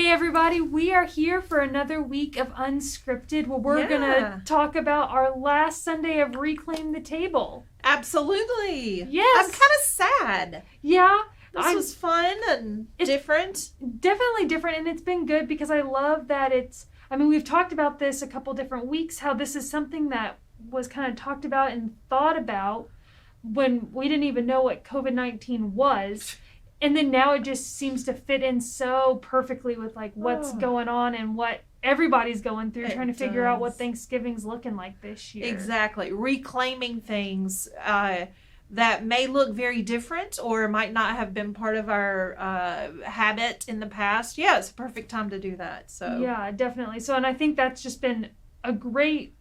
Hey everybody, we are here for another week of Unscripted where we're going to talk about our last Sunday of Reclaim the Table. Absolutely. Yes. I'm kind of sad. Yeah. This was fun and different. Definitely different, and it's been good because I love that we've talked about this a couple different weeks, how this is something that was kind of talked about and thought about when we didn't even know what COVID-19 was. And then now it just seems to fit in so perfectly with like what's going on and what everybody's going through, trying to figure out what Thanksgiving's looking like this year. Exactly. Reclaiming things that may look very different or might not have been part of our habit in the past. Yeah, it's a perfect time to do that. So yeah, definitely. So, and I think that's just been a great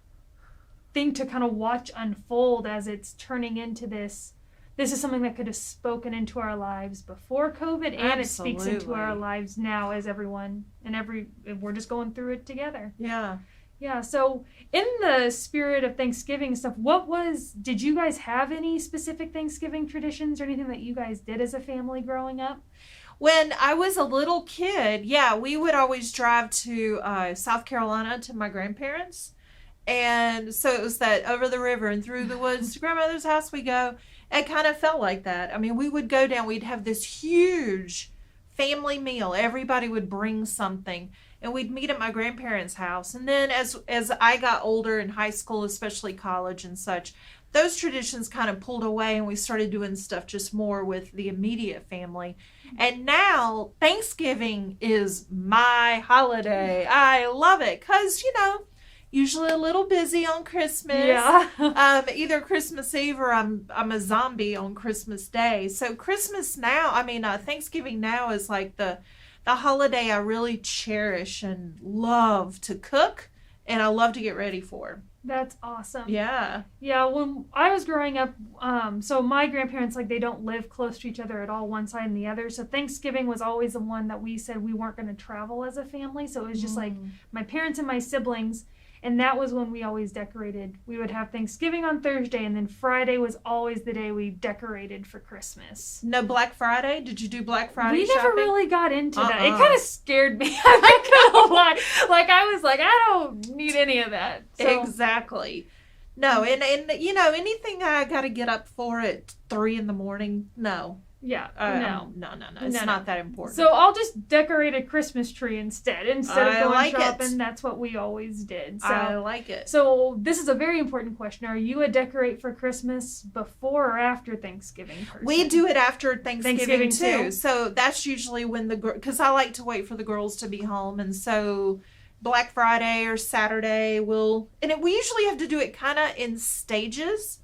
thing to kind of watch unfold as it's turning into this. This is something that could have spoken into our lives before COVID, and it speaks into our lives now as everyone we're just going through it together. Yeah. Yeah. So in the spirit of Thanksgiving stuff, did you guys have any specific Thanksgiving traditions or anything that you guys did as a family growing up? When I was a little kid, we would always drive to South Carolina to my grandparents. And so it was that over the river and through the woods to grandmother's house we go. It kind of felt like that. I mean, we would go down, we'd have this huge family meal. Everybody would bring something, and we'd meet at my grandparents' house. And then as I got older in high school, especially college and such, those traditions kind of pulled away, and we started doing stuff just more with the immediate family. And now Thanksgiving is my holiday. I love it because, usually a little busy on Christmas. Yeah. Either Christmas Eve or I'm a zombie on Christmas Day. So Christmas now, Thanksgiving now is like the holiday I really cherish and love to cook, and I love to get ready for. That's awesome. Yeah. Yeah, when I was growing up, so my grandparents, they don't live close to each other at all, one side and the other. So Thanksgiving was always the one that we said we weren't going to travel as a family. So it was just like my parents and my siblings. And that was when we always decorated. We would have Thanksgiving on Thursday, and then Friday was always the day we decorated for Christmas. No Black Friday? Did you do Black Friday We shopping? never really got into that. It kind of scared me. I'm not gonna lie. I was like, I don't need any of that. So. Exactly. No, and anything I got to get up for at 3 a.m, no. Yeah, no. It's not that important. So I'll just decorate a Christmas tree instead of going shopping. It. That's what we always did. So, I like it. So this is a very important question. Are you a decorate for Christmas before or after Thanksgiving person? We do it after Thanksgiving too. So that's usually when because I like to wait for the girls to be home, and so Black Friday or Saturday we usually have to do it kind of in stages.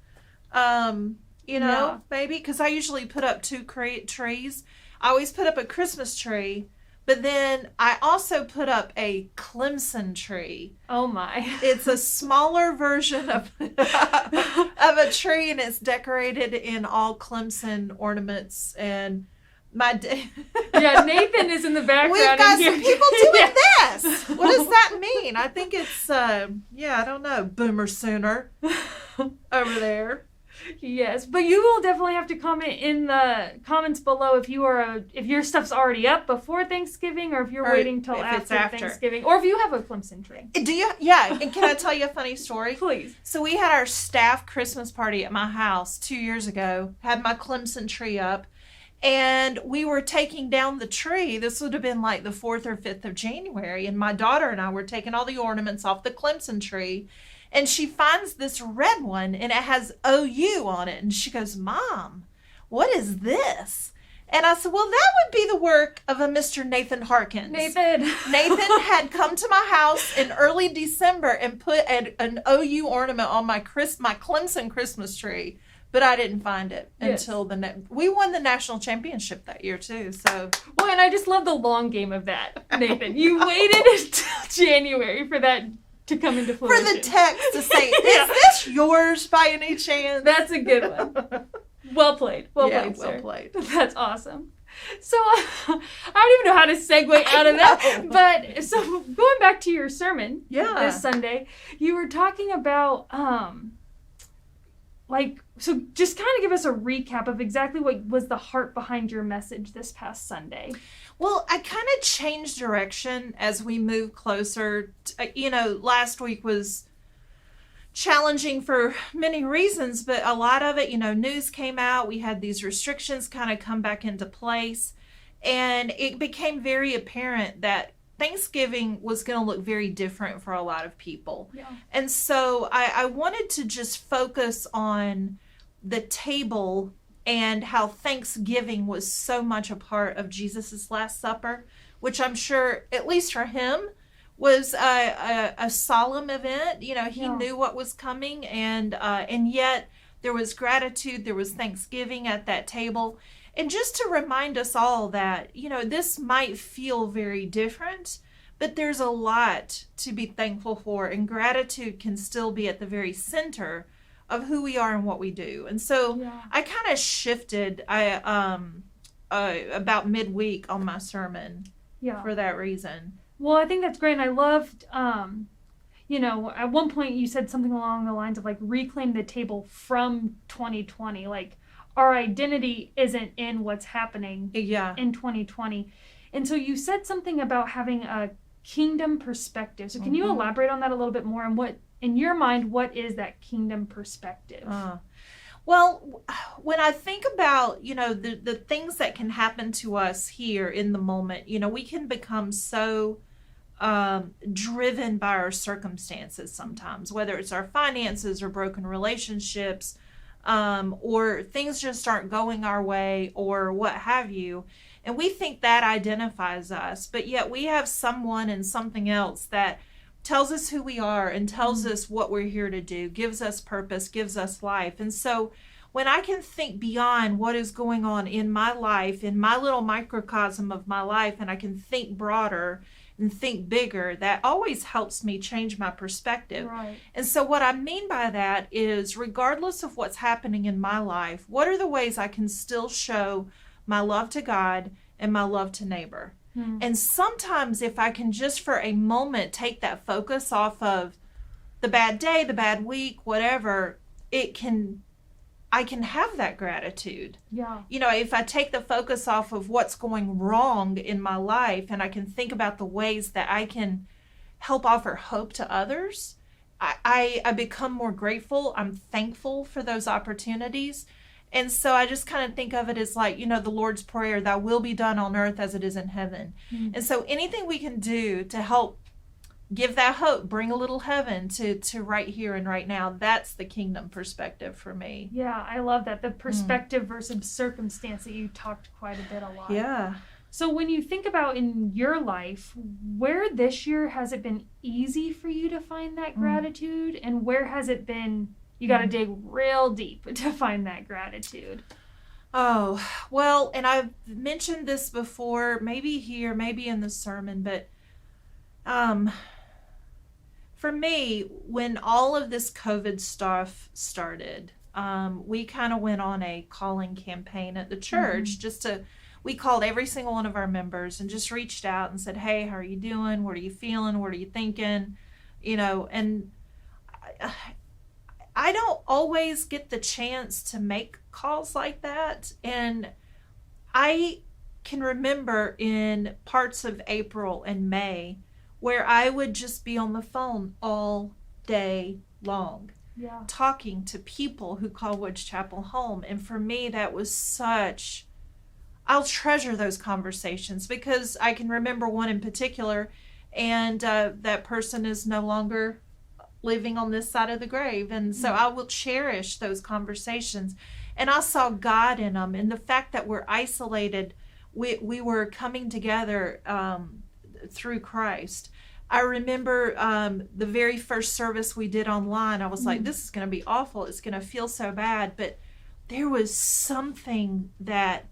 Maybe, because I usually put up 2 trees. I always put up a Christmas tree, but then I also put up a Clemson tree. Oh my. It's a smaller version of a tree, and it's decorated in all Clemson ornaments. And Nathan is in the background. We've got some people doing this. What does that mean? I think it's, I don't know, Boomer Sooner over there. Yes, but you will definitely have to comment in the comments below if your stuff's already up before Thanksgiving, or if you're waiting till after Thanksgiving, or if you have a Clemson tree. Do you? Yeah, and can I tell you a funny story? Please. So we had our staff Christmas party at my house 2 years ago, had my Clemson tree up, and we were taking down the tree. This would have been like the 4th or 5th of January, and my daughter and I were taking all the ornaments off the Clemson tree. And she finds this red one, and it has OU on it. And she goes, Mom, what is this? And I said, well, that would be the work of a Mr. Nathan Harkins. Nathan had come to my house in early December and put an OU ornament on my Clemson Christmas tree. But I didn't find it until we won the national championship that year, too. So, well, and I just love the long game of that, Nathan. You waited until January for that to come into fruition. For the text to say, is this yours by any chance? That's a good one. Well played. Well played. That's awesome. So I don't even know how to segue out of that. But so going back to your sermon this Sunday, you were talking about so just kind of give us a recap of exactly what was the heart behind your message this past Sunday. Well, I kind of changed direction as we move closer. Last week was challenging for many reasons, but a lot of it, news came out. We had these restrictions kind of come back into place, and it became very apparent that Thanksgiving was going to look very different for a lot of people. Yeah. And so I wanted to just focus on the table and how Thanksgiving was so much a part of Jesus's Last Supper, which I'm sure, at least for him, was a solemn event. He knew what was coming, and yet there was gratitude, there was thanksgiving at that table. And just to remind us all that, this might feel very different, but there's a lot to be thankful for, and gratitude can still be at the very center of who we are and what we do. And so I kind of shifted about midweek on my sermon for that reason. Well, I think that's great. And I loved, at one point you said something along the lines of like reclaim the table from 2020. Like our identity isn't in what's happening in 2020. And so you said something about having a kingdom perspective. So can you elaborate on that a little bit more, and what, in your mind, what is that kingdom perspective? Well, when I think about, the things that can happen to us here in the moment, we can become so driven by our circumstances sometimes, whether it's our finances or broken relationships, or things just aren't going our way or what have you. And we think that identifies us, but yet we have someone and something else that tells us who we are and tells us what we're here to do, gives us purpose, gives us life. And so when I can think beyond what is going on in my life, in my little microcosm of my life, and I can think broader and think bigger, that always helps me change my perspective. Right. And so what I mean by that is, regardless of what's happening in my life, what are the ways I can still show my love to God and my love to neighbor? And sometimes if I can just for a moment take that focus off of the bad day, the bad week, whatever, I can have that gratitude. Yeah. If I take the focus off of what's going wrong in my life, and I can think about the ways that I can help offer hope to others, I become more grateful. I'm thankful for those opportunities. And so I just kind of think of it as like, the Lord's Prayer, thy will be done on earth as it is in heaven. And so anything we can do to help give that hope, bring a little heaven to right here and right now, that's the kingdom perspective for me. Yeah, I love that. The perspective versus circumstance that you talked quite a bit a lot. Yeah. So when you think about in your life, where this year has it been easy for you to find that gratitude, and where has it been you got to dig real deep to find that gratitude? Oh, well, and I've mentioned this before, maybe here, maybe in the sermon, but for me, when all of this COVID stuff started, we kind of went on a calling campaign at the church we called every single one of our members and just reached out and said, hey, how are you doing? What are you feeling? What are you thinking? And I don't always get the chance to make calls like that. And I can remember in parts of April and May where I would just be on the phone all day long, talking to people who call Woods Chapel home. And for me, that was I'll treasure those conversations, because I can remember one in particular, and that person is no longer living on this side of the grave. And so I will cherish those conversations. And I saw God in them. And the fact that we're isolated, we were coming together through Christ. I remember the very first service we did online, I was like, this is going to be awful. It's going to feel so bad. But there was something that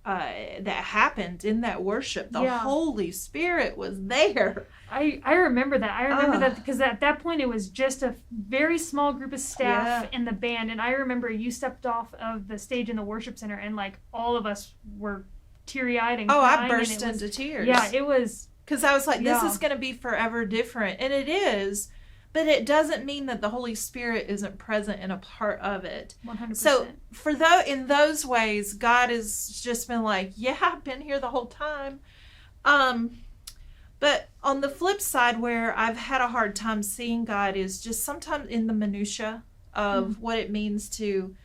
happened in that worship. The Holy Spirit was there. I remember that. I remember that because at that point it was just a very small group of staff in the band. And I remember you stepped off of the stage in the worship center, and like all of us were teary-eyed and crying. I burst into tears. Yeah, it was. Because I was like, this is going to be forever different. And it is. but it doesn't mean that the Holy Spirit isn't present and a part of it. 100%. So in those ways, God has just been like, yeah, I've been here the whole time. But on the flip side, where I've had a hard time seeing God is just sometimes in the minutia of what it means to,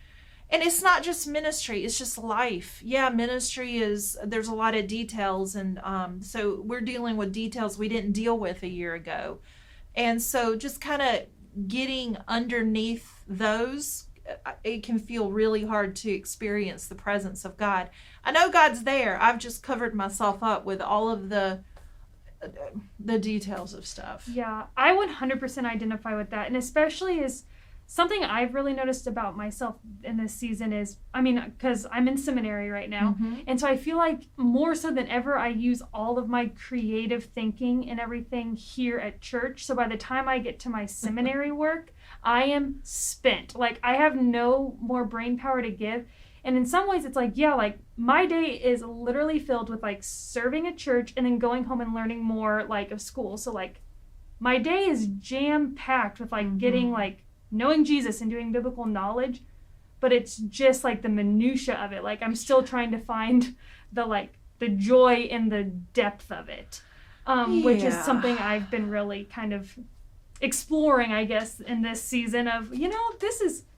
and it's not just ministry, it's just life. Yeah, ministry there's a lot of details, and so we're dealing with details we didn't deal with a year ago. And so just kind of getting underneath those, it can feel really hard to experience the presence of God. I know God's there. I've just covered myself up with all of the details of stuff. Yeah, I 100% identify with that. And especially is something I've really noticed about myself in this season is, because I'm in seminary right now. And so I feel like more so than ever, I use all of my creative thinking and everything here at church. So by the time I get to my seminary work, I am spent. Like, I have no more brain power to give. And in some ways, it's like, yeah, like my day is literally filled with like serving at church and then going home and learning more like of school. So like my day is jam packed with like getting like knowing Jesus and doing biblical knowledge, but it's just like the minutia of it. Like I'm still trying to find the joy in the depth of it, which is something I've been really kind of exploring, I guess, in this season of,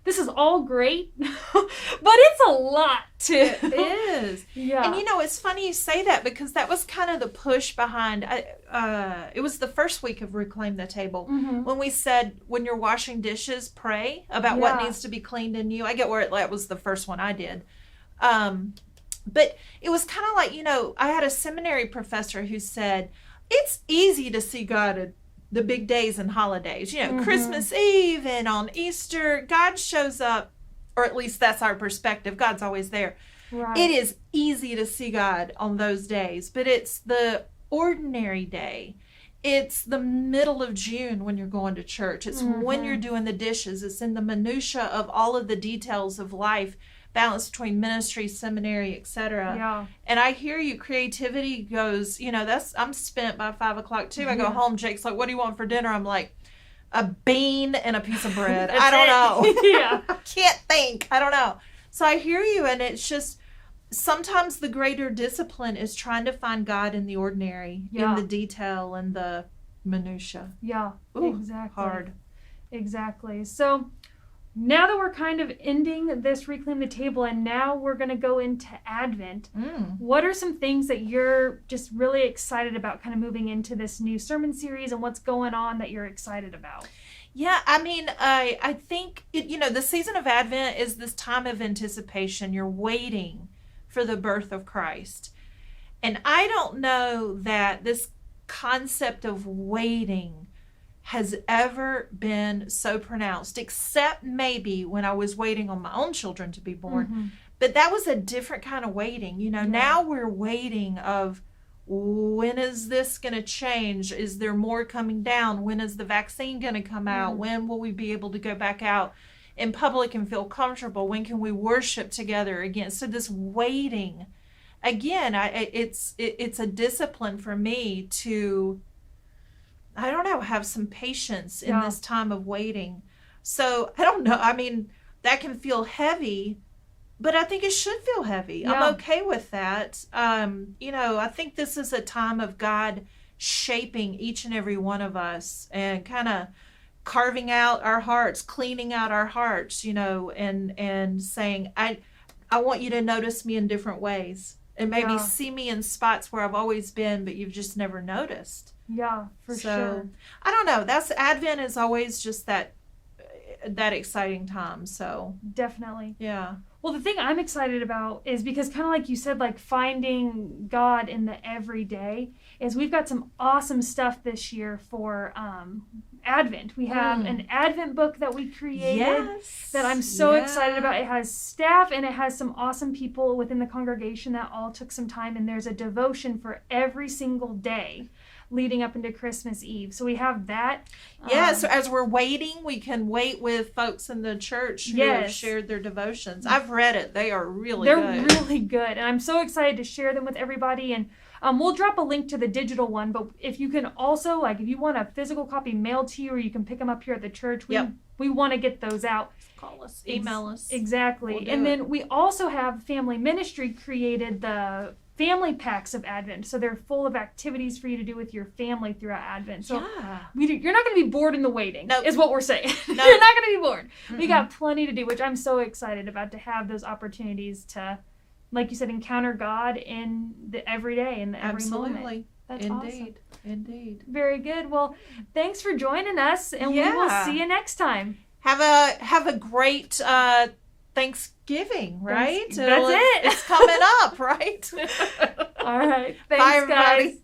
this is all great, but it's a lot too. It is. Yeah. And it's funny you say that, because that was kind of the push behind, it was the first week of Reclaim the Table, when we said, when you're washing dishes, pray about what needs to be cleaned in you. I get where that was the first one I did. But it was kind of like, I had a seminary professor who said, it's easy to see God at the big days and holidays, Christmas Eve and on Easter, God shows up, or at least that's our perspective. God's always there. Right. It is easy to see God on those days, but it's the ordinary day. It's the middle of June when you're going to church. It's when you're doing the dishes. It's in the minutia of all of the details of life, balance between ministry, seminary, etc. Yeah. And I hear you. Creativity goes, I'm spent by 5 o'clock too. I go home. Jake's like, what do you want for dinner? I'm like, a bean and a piece of bread. I don't know. Yeah. I can't think. I don't know. So I hear you. And it's just, sometimes the greater discipline is trying to find God in the ordinary, in the detail and the minutia. Yeah. Ooh, exactly. hard. Exactly. So now that we're kind of ending this Reclaim the Table and now we're going to go into Advent, what are some things that you're just really excited about kind of moving into this new sermon series, and what's going on that you're excited about? Yeah, I think, the season of Advent is this time of anticipation. You're waiting for the birth of Christ. And I don't know that this concept of waiting has ever been so pronounced, except maybe when I was waiting on my own children to be born. But that was a different kind of waiting. Now we're waiting of, when is this going to change? Is there more coming down? When is the vaccine going to come out? When will we be able to go back out in public and feel comfortable? When can we worship together again? So this waiting, again, it's a discipline for me to, I don't know, have some patience in this time of waiting. So I don't know. That can feel heavy, but I think it should feel heavy. Yeah. I'm okay with that. I think this is a time of God shaping each and every one of us and kind of carving out our hearts, cleaning out our hearts, and saying, I want you to notice me in different ways, and maybe see me in spots where I've always been, but you've just never noticed. Yeah, for sure. I don't know. Advent is always just that exciting time. So Definitely. yeah. Well, the thing I'm excited about is because kind of like you said, like finding God in the everyday, is we've got some awesome stuff this year for Advent. We have an Advent book that we created that I'm so excited about. It has staff and it has some awesome people within the congregation that all took some time, and there's a devotion for every single day leading up into Christmas Eve. So we have that. Yeah, so as we're waiting, we can wait with folks in the church who have shared their devotions. I've read it. They are really good. They're really good. And I'm so excited to share them with everybody. And We'll drop a link to the digital one, but if you can also, like, if you want a physical copy mailed to you, or you can pick them up here at the church, we want to get those out. Call us, email us. Exactly. We'll and then we also have Family Ministry created the family packs of Advent. So they're full of activities for you to do with your family throughout Advent. So you're not going to be bored in the waiting, is what we're saying. You're not going to be bored. Mm-mm. We got plenty to do, which I'm so excited about, to have those opportunities to, like you said, encounter God in the everyday, in the every moment. That's awesome. Indeed. Very good. Well, thanks for joining us, and we will see you next time. Have a great Thanksgiving, right? That's it. It's coming up, right? All right. Thanks, Bye, everybody. guys.